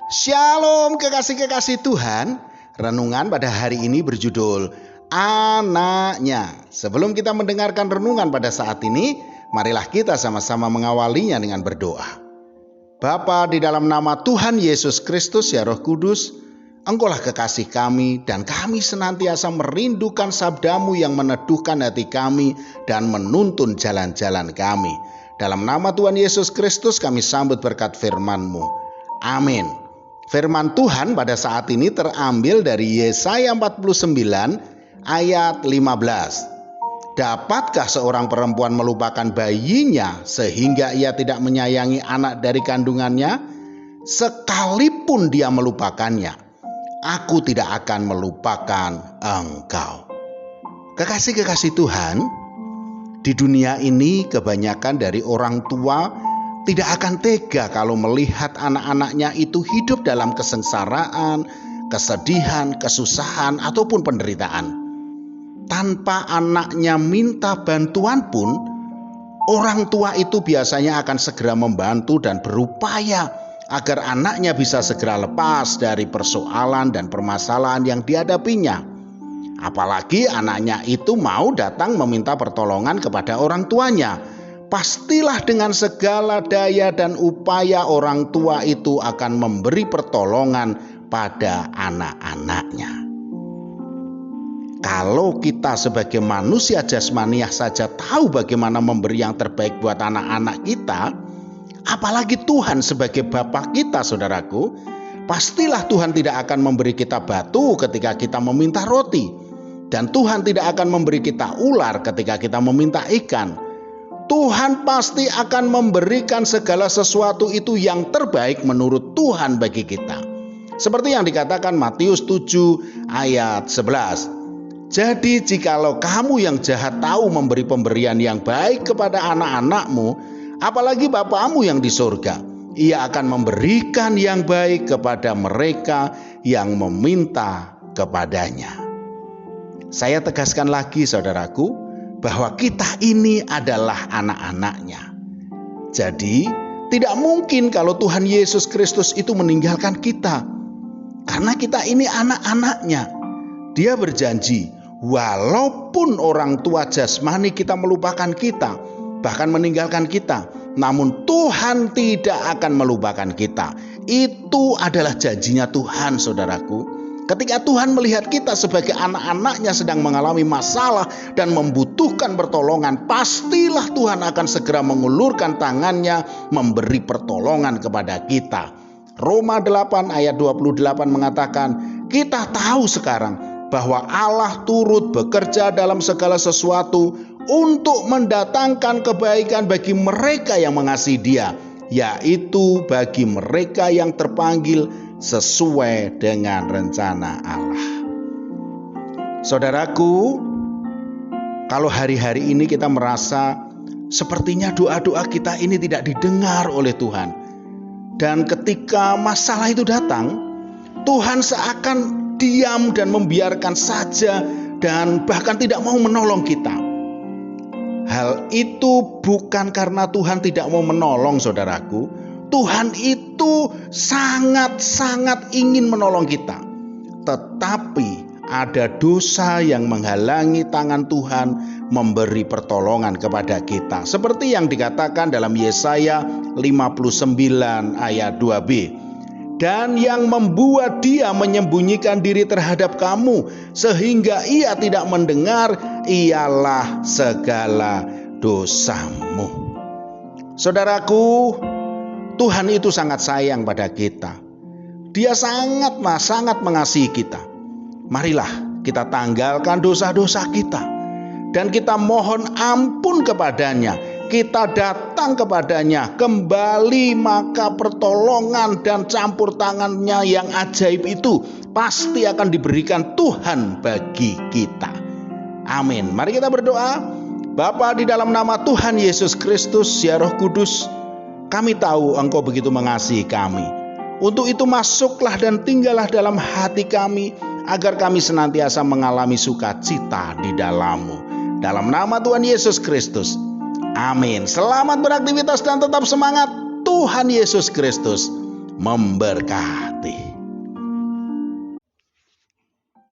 Shalom kekasih-kekasih Tuhan. Renungan pada hari ini berjudul Anaknya. Sebelum kita mendengarkan renungan pada saat ini, marilah kita sama-sama mengawalinya dengan berdoa. Bapa, di dalam nama Tuhan Yesus Kristus, ya Roh Kudus, Engkaulah kekasih kami dan kami senantiasa merindukan sabda-Mu yang meneduhkan hati kami dan menuntun jalan-jalan kami. Dalam nama Tuhan Yesus Kristus kami sambut berkat firman-Mu. Amin. Firman Tuhan pada saat ini terambil dari Yesaya 49 ayat 15. Dapatkah seorang perempuan melupakan bayinya sehingga ia tidak menyayangi anak dari kandungannya? Sekalipun dia melupakannya, aku tidak akan melupakan engkau. Kekasih-kekasih Tuhan, di dunia ini kebanyakan dari orang tua tidak akan tega kalau melihat anak-anaknya itu hidup dalam kesengsaraan, kesedihan, kesusahan, ataupun penderitaan. Tanpa anaknya minta bantuan pun, orang tua itu biasanya akan segera membantu dan berupaya agar anaknya bisa segera lepas dari persoalan dan permasalahan yang dihadapinya. Apalagi anaknya itu mau datang meminta pertolongan kepada orang tuanya. Pastilah dengan segala daya dan upaya orang tua itu akan memberi pertolongan pada anak-anaknya. Kalau kita sebagai manusia jasmaniah saja tahu bagaimana memberi yang terbaik buat anak-anak kita, apalagi Tuhan sebagai Bapa kita, saudaraku, pastilah Tuhan tidak akan memberi kita batu ketika kita meminta roti, dan Tuhan tidak akan memberi kita ular ketika kita meminta ikan. Tuhan pasti akan memberikan segala sesuatu itu yang terbaik menurut Tuhan bagi kita. Seperti yang dikatakan Matius 7 ayat 11. Jadi jikalau kamu yang jahat tahu memberi pemberian yang baik kepada anak-anakmu, apalagi Bapamu yang di surga, Ia akan memberikan yang baik kepada mereka yang meminta kepadanya. Saya tegaskan lagi, saudaraku, bahwa kita ini adalah anak-anaknya. Jadi tidak mungkin kalau Tuhan Yesus Kristus itu meninggalkan kita, karena kita ini anak-anaknya. Dia berjanji, walaupun orang tua jasmani kita melupakan kita, bahkan meninggalkan kita, namun Tuhan tidak akan melupakan kita. Itu adalah janjinya Tuhan, saudaraku. Ketika Tuhan melihat kita sebagai anak-anaknya sedang mengalami masalah dan membutuhkan pertolongan, pastilah Tuhan akan segera mengulurkan tangannya memberi pertolongan kepada kita. Roma 8 ayat 28 mengatakan, kita tahu sekarang bahwa Allah turut bekerja dalam segala sesuatu untuk mendatangkan kebaikan bagi mereka yang mengasihi Dia, yaitu bagi mereka yang terpanggil sesuai dengan rencana Allah. Saudaraku, kalau hari-hari ini kita merasa sepertinya doa-doa kita ini tidak didengar oleh Tuhan, dan ketika masalah itu datang, Tuhan seakan diam dan membiarkan saja dan bahkan tidak mau menolong kita. Hal itu bukan karena Tuhan tidak mau menolong, saudaraku. Tuhan itu sangat-sangat ingin menolong kita. Tetapi ada dosa yang menghalangi tangan Tuhan memberi pertolongan kepada kita. Seperti yang dikatakan dalam Yesaya 59 ayat 2b. Dan yang membuat Dia menyembunyikan diri terhadap kamu sehingga Ia tidak mendengar ialah segala dosamu. Saudaraku, Tuhan itu sangat sayang pada kita. Dia sangat mengasihi kita. Marilah kita tanggalkan dosa-dosa kita dan kita mohon ampun kepadanya. Kita datang kepadanya kembali, maka pertolongan dan campur tangannya yang ajaib itu pasti akan diberikan Tuhan bagi kita. Amin. Mari kita berdoa. Bapa, di dalam nama Tuhan Yesus Kristus, ya Roh Kudus, kami tahu Engkau begitu mengasihi kami. Untuk itu masuklah dan tinggallah dalam hati kami, agar kami senantiasa mengalami sukacita di dalam-Mu. Dalam nama Tuhan Yesus Kristus. Amin. Selamat beraktivitas dan tetap semangat. Tuhan Yesus Kristus memberkati.